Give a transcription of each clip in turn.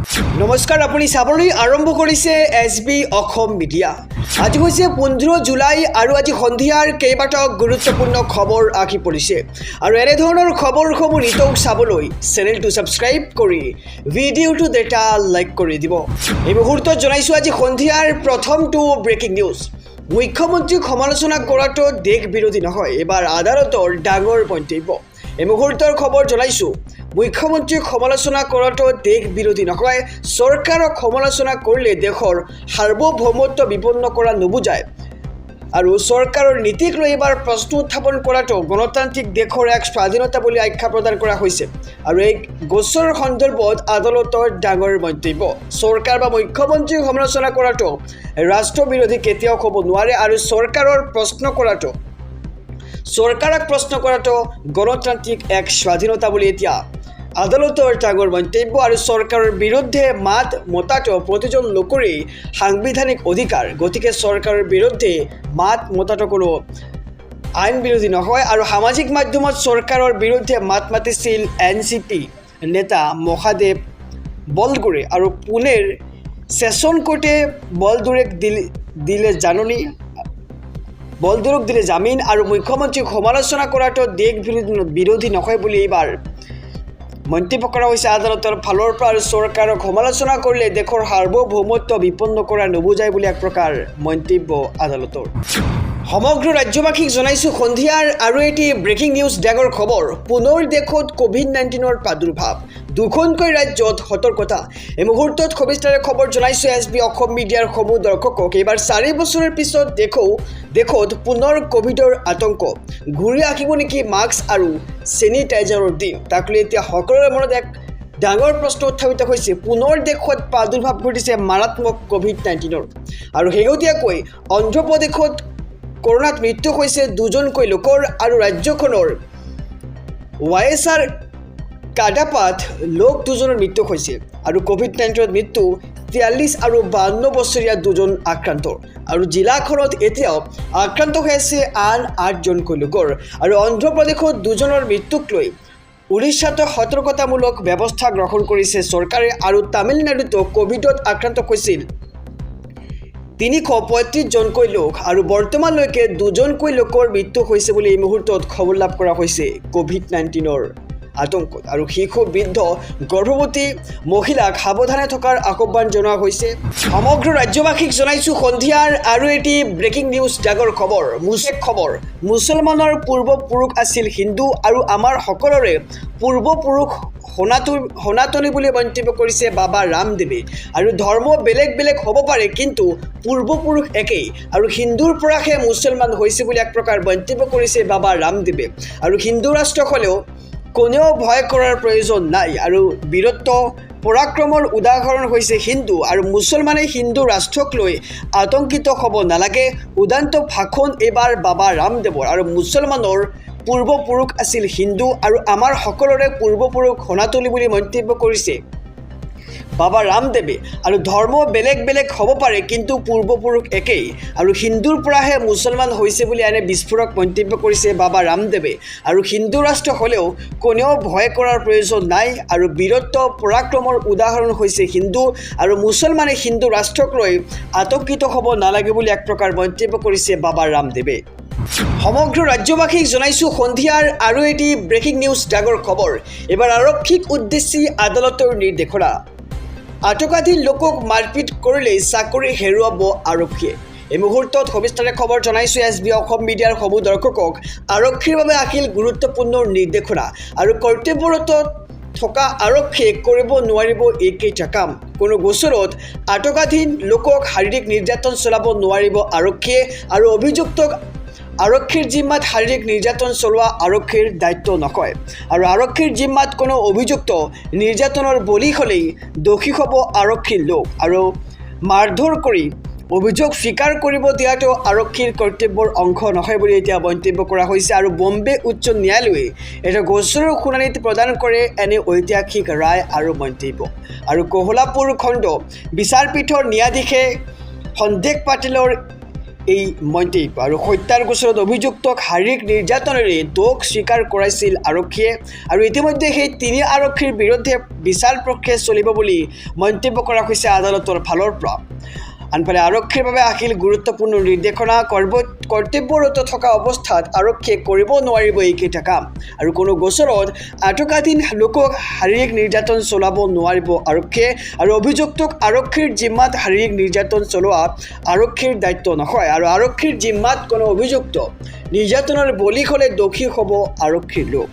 নমস্কাৰ, আপুনি চাবলৈ আৰম্ভ কৰিছে SB অসম মিডিয়া। আজি হৈছে 15 জুলাই আৰু আজি সন্ধিয়াৰ কেইবাটাও গুৰুত্বপূৰ্ণ খবৰ আহি পৰিছে আৰু এনেধৰণৰ খবৰসমূহ নিতৌ চাবলৈ চেনেলটো ছাবস্ক্ৰাইব কৰি ভিডিঅ'টো এটা লাইক কৰি দিব। এই মুহূৰ্তত জনাইছোঁ আজি সন্ধিয়াৰ প্ৰথমটো ব্ৰেকিং নিউজ। মুখ্যমন্ত্ৰীক সমালোচনা কৰাটো দেশ বিৰোধী নহয়, এবাৰ আদালতৰ ডাঙৰ মন্তব্য। এই মুহূৰ্তৰ খবৰ জনাইছোঁ, মুখ্যমন্ত্ৰীক সমালোচনা কৰাটো দেশ বিৰোধী নহয়, চৰকাৰক সমালোচনা কৰিলে দেশৰ সাৰ্বভৌমত্ব বিপন্ন কৰা নুবুজায় আৰু চৰকাৰৰ নীতিক লৈ এবাৰ প্ৰশ্ন উত্থাপন কৰাটো গণতান্ত্ৰিক দেশৰ এক স্বাধীনতা বুলি আখ্যা প্ৰদান কৰা হৈছে আৰু এই গোচৰৰ সন্দৰ্ভত আদালতৰ ডাঙৰ মন্তব্য। চৰকাৰ বা মুখ্যমন্ত্ৰীক সমালোচনা কৰাটো ৰাষ্ট্ৰবিৰোধী কেতিয়াও হ'ব নোৱাৰে আৰু চৰকাৰক প্ৰশ্ন কৰাটো গণতান্ত্ৰিক এক স্বাধীনতা বুলি এতিয়া আদালতৰ ডাঙৰ মন্তব্য আৰু চৰকাৰৰ বিৰুদ্ধে মাত মতাটো প্ৰতিজন লোকৰে সাংবিধানিক অধিকাৰ, গতিকে চৰকাৰৰ বিৰুদ্ধে মাত মতাটো কোনো আইন বিৰোধী নহয় আৰু সামাজিক মাধ্যমত চৰকাৰৰ বিৰুদ্ধে মাত মাতিছিল NCP নেতা মহাদেৱ বলদুৰে আৰু পুনেৰ ছেছন কোৰ্টে বলদুৰেক দিলে জামিন আৰু মুখ্যমন্ত্ৰীক সমালোচনা কৰাটো দেশ বিৰোধী নহয় বুলি এইবাৰ মন্তব্য কৰা হৈছে আদালতৰ ফালৰ পৰা আৰু চৰকাৰক সমালোচনা কৰিলে দেশৰ সাৰ্বভৌমত্ব বিপন্ন কৰা নুবুজায় বুলি এক প্ৰকাৰ মন্তব্য আদালতৰ। সমগ্ৰ ৰাজ্যবাসীক জনাইছোঁ সন্ধিয়াৰ আৰু এটি ব্ৰেকিং নিউজ ডাঙৰ খবৰ। পুনৰ দেশত COVID-19ৰ প্ৰাদুৰ্ভাৱ, দুখনকৈ ৰাজ্যত সতৰ্কতা। এই মুহূৰ্তত সবিস্তাৰে খবৰ জনাইছোঁ SB অসম মিডিয়াৰ সমূহ দৰ্শকক। এইবাৰ 4 বছৰৰ পিছত দেশত পুনৰ ক'ভিডৰ আতংক। ঘূৰি আহিব নেকি মাস্ক আৰু চেনিটাইজাৰৰ দিন? তাক লৈ এতিয়া সকলোৰে মনত এক ডাঙৰ প্ৰশ্ন উত্থাপিত হৈছে। পুনৰ দেশত প্ৰাদুৰ্ভাৱ ঘটিছে মাৰাত্মক COVID-19ৰ আৰু শেহতীয়াকৈ অন্ধ্ৰপ্ৰদেশত কৰোনাত মৃত্যু হৈছে 2জনকৈ লোকৰ আৰু ৰাজ্যখনৰ YSR কাডাপাত লোক 2জনৰ মৃত্যু হৈছে আৰু COVID-19ত মৃত্যু 43 আৰু 52 বছৰীয়া 2জন আক্ৰান্তৰ আৰু জিলাখনত এতিয়াও আক্ৰান্ত হৈ আছে আন 8জনকৈ লোকৰ আৰু অন্ধ্ৰপ্ৰদেশত 2জনৰ মৃত্যুক লৈ উৰিষ্যাতো সতৰ্কতামূলক ব্যৱস্থা গ্ৰহণ কৰিছে চৰকাৰে আৰু তামিলনাডুতো ক'ভিডত আক্ৰান্ত হৈছিল 335জনকৈ লোক আৰু বৰ্তমানলৈকে 2জনকৈ লোকৰ মৃত্যু হৈছে বুলি এই মুহূৰ্তত খবৰ লাভ কৰা হৈছে COVID-19ৰ আতংকত আৰু শিশু, বৃদ্ধ, গৰ্ভৱতী মহিলাক সাৱধানে থকাৰ আহ্বান জনোৱা হৈছে। সমগ্ৰ ৰাজ্যবাসীক জনাইছোঁ সন্ধিয়াৰ আৰু এটি ব্ৰেকিং নিউজ ডাঙৰ খবৰ। মুছলমানৰ পূৰ্বপুৰুষ আছিল হিন্দু আৰু আমাৰ সকলোৰে পূৰ্বপুৰুষ সনাতনী বুলি মন্তব্য কৰিছে বাবা ৰামদেৱে আৰু ধৰ্ম বেলেগ বেলেগ হ'ব পাৰে কিন্তু পূৰ্বপুৰুষ একেই আৰু হিন্দুৰ পৰাহে মুছলমান হৈছে বুলি এক প্ৰকাৰ মন্তব্য কৰিছে বাবা ৰামদেৱে আৰু হিন্দু ৰাষ্ট্ৰ হ'লেও কোনেও ভয় কৰাৰ প্ৰয়োজন নাই আৰু বীৰত্ব পৰাক্ৰমৰ উদাহৰণ হৈছে হিন্দু আৰু মুছলমানে হিন্দু ৰাষ্ট্ৰক লৈ আতংকিত হ'ব নালাগে। উদান্ত ভাষণ এইবাৰ বাবা ৰামদেৱৰ আৰু মুছলমানৰ পূৰ্বপুৰুষ আছিল হিন্দু আৰু আমাৰ সকলোৰে পূৰ্বপুৰুষ সনাতনী বুলি মন্তব্য কৰিছে বাবা ৰামদেৱে আৰু ধৰ্ম বেলেগ বেলেগ হ'ব পাৰে কিন্তু পূৰ্বপুৰুষ একেই আৰু হিন্দুৰ পৰাহে মুছলমান হৈছে বুলি এনে বিস্ফোৰক মন্তব্য কৰিছে বাবা ৰামদেৱে আৰু হিন্দু ৰাষ্ট্ৰ হ'লেও কোনেও ভয় কৰাৰ প্ৰয়োজন নাই আৰু বীৰত্ব পৰাক্ৰমৰ উদাহৰণ হৈছে হিন্দু আৰু মুছলমানে হিন্দু ৰাষ্ট্ৰক লৈ আতংকিত হ'ব নালাগে বুলি এক প্ৰকাৰ মন্তব্য কৰিছে বাবা ৰামদেৱে। সমগ্ৰ ৰাজ্যবাসীক জনাইছোঁ সন্ধিয়াৰ আৰু এটি ব্ৰেকিং নিউজ ডাঙৰ খবৰ। এবাৰ আৰক্ষীক উদ্দেশ্যি আদালতৰ নিৰ্দেশনা। আটকাধীন লোকক মাৰপিট কৰিলে চাকৰি হেৰুৱাব আৰক্ষীয়ে। এই মুহূৰ্তত সবিস্তাৰে খবৰ জনাইছোঁ SB অসম মিডিয়াৰ সমূহ দৰ্শকক। আৰক্ষীৰ বাবে আহিল গুৰুত্বপূৰ্ণ নিৰ্দেশনা আৰু কৰ্তব্যৰত থকা আৰক্ষীয়ে কৰিব নোৱাৰিব এইকেইটা কাম। কোনো গোচৰত আটকাধীন লোকক শাৰীৰিক নিৰ্যাতন চলাব নোৱাৰিব আৰক্ষীয়ে আৰু অভিযুক্তক আৰক্ষীৰ জিম্মাত শাৰীৰিক নিৰ্যাতন চলোৱা আৰক্ষীৰ দায়িত্ব নকয় আৰু আৰক্ষীৰ জিম্মাত কোনো অভিযুক্ত নিৰ্যাতনৰ বলি হ'লেই দোষী হ'ব আৰক্ষীৰ লোক আৰু মাৰধৰ কৰি অভিযোগ স্বীকাৰ কৰিব দিয়াটো আৰক্ষীৰ কৰ্তব্যৰ অংশ নহয় বুলি এতিয়া মন্তব্য কৰা হৈছে আৰু বম্বে উচ্চ ন্যায়ালয়ে এটা গোচৰৰ শুনানিত প্ৰদান কৰে এনে ঐতিহাসিক ৰায় আৰু মন্তব্য আৰু কোহলাপুৰ খণ্ড বিচাৰপীঠৰ ন্যায়াধীশে সন্দেশ পাটিলৰ এই মন্তব্য আৰু হত্যাৰ গোচৰত অভিযুক্তক শাৰীৰিক নিৰ্যাতনেৰে দোষ স্বীকাৰ কৰাইছিল আৰক্ষীয়ে আৰু ইতিমধ্যে সেই তিনি আৰক্ষীৰ বিৰুদ্ধে বিচাৰ প্ৰক্ৰিয়া চলিব বুলি মন্তব্য কৰা হৈছে আদালতৰ ফালৰ পৰা। আনফালে আৰক্ষীৰ বাবে আহিল গুৰুত্বপূৰ্ণ নিৰ্দেশনা। কৰ্তব্যৰত থকা অৱস্থাত আৰক্ষীয়ে কৰিব নোৱাৰিব এইকেইটা কাম আৰু কোনো গোচৰত আটকাধীন লোকক শাৰীৰিক নিৰ্যাতন চলাব নোৱাৰিব আৰক্ষীয়ে আৰু অভিযুক্তক আৰক্ষীৰ জিম্মাত শাৰীৰিক নিৰ্যাতন চলোৱা আৰক্ষীৰ দায়িত্ব নহয় আৰু আৰক্ষীৰ জিম্মাত কোনো অভিযুক্ত নিৰ্যাতনৰ বলি হ'লে দোষী হ'ব আৰক্ষীৰ লোক।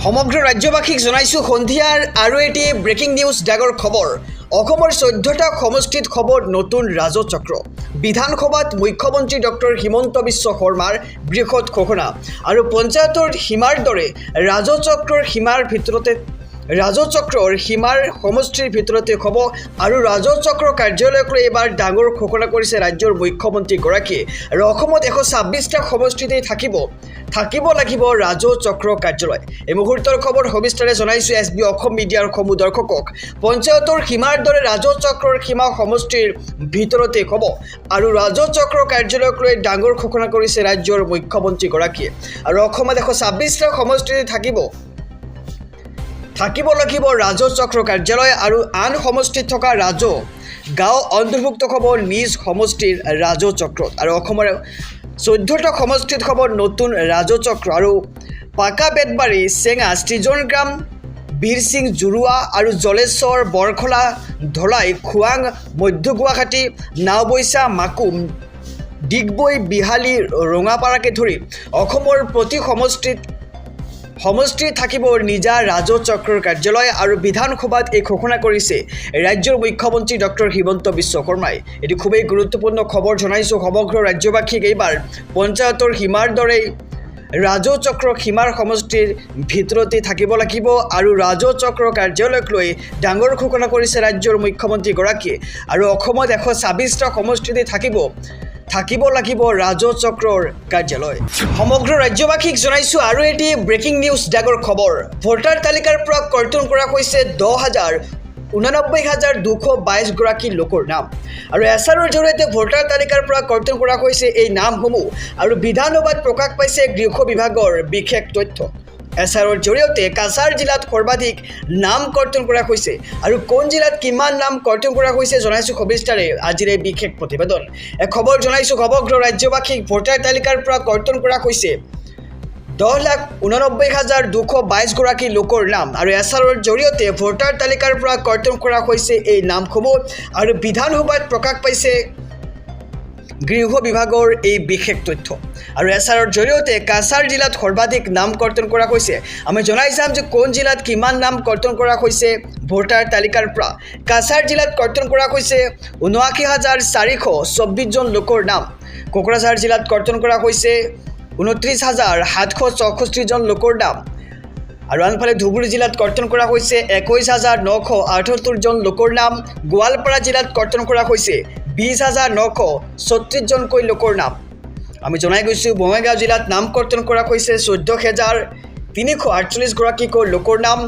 সমগ্ৰ ৰাজ্যবাসীক জনাইছোঁ সন্ধিয়াৰ আৰু এটি ব্ৰেকিং নিউজ ডাগৰ খবৰ। অসমৰ 14টা সমষ্টিত খবৰ নতুন ৰাজচক্ৰ। বিধানসভাত মুখ্যমন্ত্ৰী ডক্টৰ হিমন্ত বিশ্ব শৰ্মাৰ বৃহৎ ঘোষণা আৰু পঞ্চায়তৰ সীমাৰ দৰে ৰাজচক্ৰৰ সীমাৰ সমষ্টিৰ ভিতৰতে হ'ব আৰু ৰাজচক্ৰ কাৰ্যালয়ক লৈ এবাৰ ডাঙৰ ঘোষণা কৰিছে ৰাজ্যৰ মুখ্যমন্ত্ৰীগৰাকীয়ে আৰু অসমত 126টা সমষ্টিতেই থাকিব লাগিব ৰাজচক্ৰ কাৰ্যালয়। এই মুহূৰ্তৰ খবৰ সবিস্তাৰে জনাইছোঁ SB অসম মিডিয়াৰ সমূহ দৰ্শকক। পঞ্চায়তৰ সীমাৰ দৰে ৰাজচক্ৰৰ সীমা সমষ্টিৰ ভিতৰতে হ'ব আৰু ৰাজচক্ৰ কাৰ্যালয়ক লৈ ডাঙৰ ঘোষণা কৰিছে ৰাজ্যৰ মুখ্যমন্ত্ৰীগৰাকীয়ে আৰু অসমত 126টা সমষ্টিতে থাকিব লাগিব ৰাজচক্ৰ কাৰ্যালয় আৰু আন সমষ্টিত থকা গাঁও অন্তৰ্ভুক্ত হ'ব নিজ সমষ্টিৰ ৰাজচক্ৰত আৰু অসমৰ 14টা সমষ্টিত হ'ব নতুন ৰাজচক্ৰ আৰু পাকা বেতবাৰী, চেঙা, সৃজনগ্ৰাম, বীৰসিং, জুৰুৱা আৰু জলেশ্বৰ, বৰখলা, ধলাই, খোৱাং, মধ্য গুৱাহাটী, নাওবৈচা, মাকুম, ডিগবৈ, বিহালী, ৰঙাপাৰাকে ধৰি অসমৰ প্ৰতি সমষ্টিত থাকিব নিজা ৰাজচক্ৰৰ কাৰ্যালয় আৰু বিধানসভাত এই ঘোষণা কৰিছে ৰাজ্যৰ মুখ্যমন্ত্ৰী ডক্টৰ হিমন্ত বিশ্ব শৰ্মাই। এটি খুবেই গুৰুত্বপূৰ্ণ খবৰ জনাইছোঁ সমগ্ৰ ৰাজ্যবাসীক। এইবাৰ পঞ্চায়তৰ সীমাৰ দৰেই ৰাজচক্ৰ সীমাৰ সমষ্টিৰ ভিতৰতে থাকিব লাগিব আৰু ৰাজচক্ৰ কাৰ্যালয়ক লৈ ডাঙৰ ঘোষণা কৰিছে ৰাজ্যৰ মুখ্যমন্ত্ৰীগৰাকীয়ে আৰু অসমত 126টা সমষ্টিতে থাকিব লাগিব ৰাজচক্ৰৰ কাৰ্যালয়। সমগ্ৰ ৰাজ্যবাসীক জনাইছোঁ আৰু এটি ব্ৰেকিং নিউজ ডাগৰ খবৰ। ভোটাৰ তালিকাৰ পৰা কৰ্তন কৰা হৈছে 89,222 গৰাকী লোকৰ নাম আৰু এছআৰৰ জৰিয়তে ভোটাৰ তালিকাৰ পৰা কৰ্তন কৰা হৈছে এই নামসমূহ আৰু বিধানসভাত প্ৰকাশ পাইছে গৃহ বিভাগৰ বিশেষ তথ্য। এছআৰৰ জৰিয়তে কাছাৰ জিলাত সৰ্বাধিক নাম কৰ্তন কৰা হৈছে আৰু কোন জিলাত কিমান নাম কৰ্তন কৰা হৈছে জনাইছোঁ সবিস্তাৰে আজিৰ এই বিশেষ প্ৰতিবেদন। এক খবৰ জনাইছোঁ সমগ্ৰ ৰাজ্যবাসীক। ভোটাৰ তালিকাৰ পৰা কৰ্তন কৰা হৈছে 10,89,222 গৰাকী লোকৰ নাম আৰু এছআৰৰ জৰিয়তে ভোটাৰ তালিকাৰ পৰা কৰ্তন কৰা হৈছে এই নামসমূহ আৰু বিধানসভাত প্ৰকাশ পাইছে গৃহ বিভাগৰ এই বিশেষ তথ্য আৰু এছআৰৰ জৰিয়তে কাছাৰ জিলাত সৰ্বাধিক নাম কৰ্তন কৰা হৈছে। আমি জনাই যাম যে কোন জিলাত কিমান নাম কৰ্তন কৰা হৈছে ভোটাৰ তালিকাৰ পৰা। কাছাৰ জিলাত কৰ্তন কৰা হৈছে 79,424 জন লোকৰ নাম। কোকৰাঝাৰ জিলাত কৰ্তন কৰা হৈছে 29,764 জন লোকৰ নাম আৰু আনফালে ধুবুৰী জিলাত কৰ্তন কৰা হৈছে 21,978 জন লোকৰ নাম। গোৱালপাৰা জিলাত কৰ্তন কৰা হৈছে 20,936 জনকৈ লোকৰ নাম। আমি জনাই গৈছোঁ বঙাইগাঁও জিলাত নাম কৰ্তন কৰা হৈছে 14,348 গৰাকীকৈ লোকৰ নাম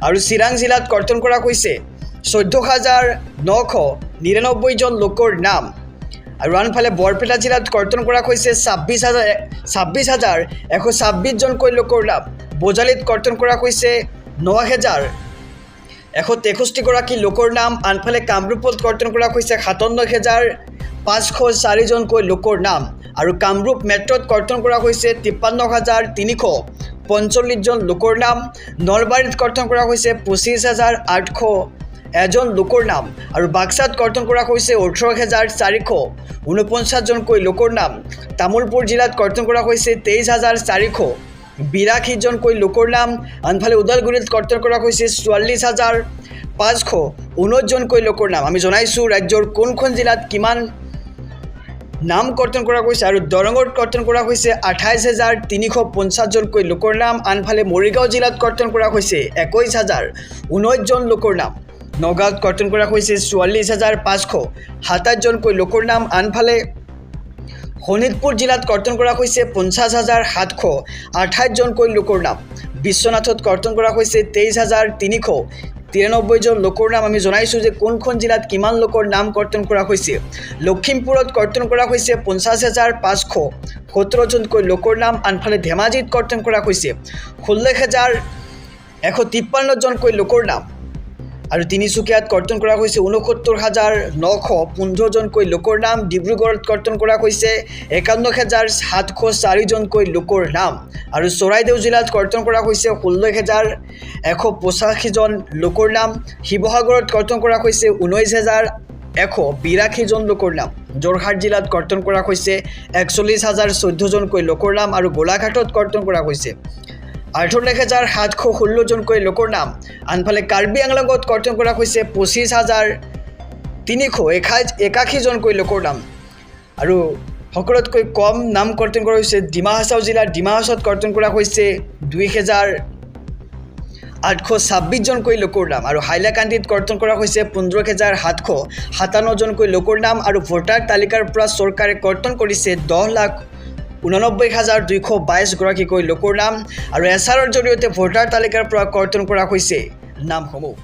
আৰু চিৰাং জিলাত কৰ্তন কৰা হৈছে 14,999 জন লোকৰ নাম আৰু আনফালে বৰপেটা জিলাত কৰ্তন কৰা হৈছে 26,126 জনকৈ লোকৰ নাম। বজালীত কৰ্তন কৰা হৈছে 9,163 গৰাকী লোকৰ নাম। আনফালে কামৰূপত কৰ্তন কৰা হৈছে 57,504 জনকৈ লোকৰ নাম আৰু কামৰূপ মেট্ৰত কৰ্তন কৰা হৈছে 53,345 জন লোকৰ নাম। নলবাৰীত কৰ্তন কৰা হৈছে 25,801 লোকৰ নাম আৰু বাক্সাত কৰ্তন কৰা হৈছে 18,449 জনকৈ লোকৰ নাম। তামোলপুৰ জিলাত কৰ্তন কৰা হৈছে 23,482 জনকৈ লোকৰ নাম। আনফালে ওদালগুৰিত কৰ্তন কৰা হৈছে 44,519 জনকৈ লোকৰ নাম। আমি জনাইছোঁ ৰাজ্যৰ কোনখন জিলাত কিমান নাম কৰ্তন কৰা হৈছে আৰু দৰঙত কৰ্তন কৰা হৈছে 28,350 জনকৈ লোকৰ নাম। আনফালে মৰিগাঁও জিলাত কৰ্তন কৰা হৈছে 21,019 জন লোকৰ নাম। নগাঁৱত কৰ্তন কৰা হৈছে 44,527 জনকৈ লোকৰ নাম। আনফালে শোণিতপুৰ জিলাত কৰ্তন কৰা হৈছে 50,728 জনকৈ লোকৰ নাম। বিশ্বনাথত কৰ্তন কৰা হৈছে 23,383 93জন লোকৰ নাম আমি জনাইছোঁ যে কোনখন জিলাত কিমান লোকৰ নাম কৰ্তন কৰা হৈছে। লখিমপুৰত কৰ্তন কৰা হৈছে 50,517জনকৈ লোকৰ নাম, আনফালে ধেমাজিত কৰ্তন কৰা হৈছে 16,153জনকৈ লোকৰ নাম, আৰু তিনিচুকীয়াত কৰ্তন কৰা হৈছে 69,915জনকৈ লোকৰ নাম, ডিব্ৰুগড়ত কৰ্তন কৰা হৈছে 51,704জনকৈ লোকৰ নাম, আৰু চৰাইদেউ জিলাত কৰ্তন কৰা হৈছে 16,185জন লোকৰ নাম, শিৱসাগৰত কৰ্তন কৰা হৈছে 19,182জন লোকৰ নাম, যোৰহাট জিলাত কৰ্তন কৰা হৈছে 41,014জনকৈ লোকৰ নাম, আৰু গোলাঘাটত কৰ্তন কৰা হৈছে 48,716জনকৈ লোকৰ নাম, আনফালে কাৰ্বি আংলঙত কৰ্তন কৰা হৈছে 25,381জনকৈ লোকৰ নাম, আৰু সকলোতকৈ কম নাম কৰ্তন কৰা হৈছে ডিমা হাছাও জিলাৰ ডিমা হাছাওত কৰ্তন কৰা হৈছে 2,826জনকৈ লোকৰ নাম, আৰু হাইলাকান্দিত কৰ্তন কৰা হৈছে 15,757জনকৈ লোকৰ নাম, আৰু ভোটাৰ তালিকাৰ পৰা চৰকাৰে কৰ্তন কৰিছে 10,89,222গৰাকীকৈ লোকৰ নাম, আৰু এছআৰৰ জৰিয়তে ভোটাৰ তালিকাৰ পৰা কৰ্তন কৰা হৈছে নামসমূহ।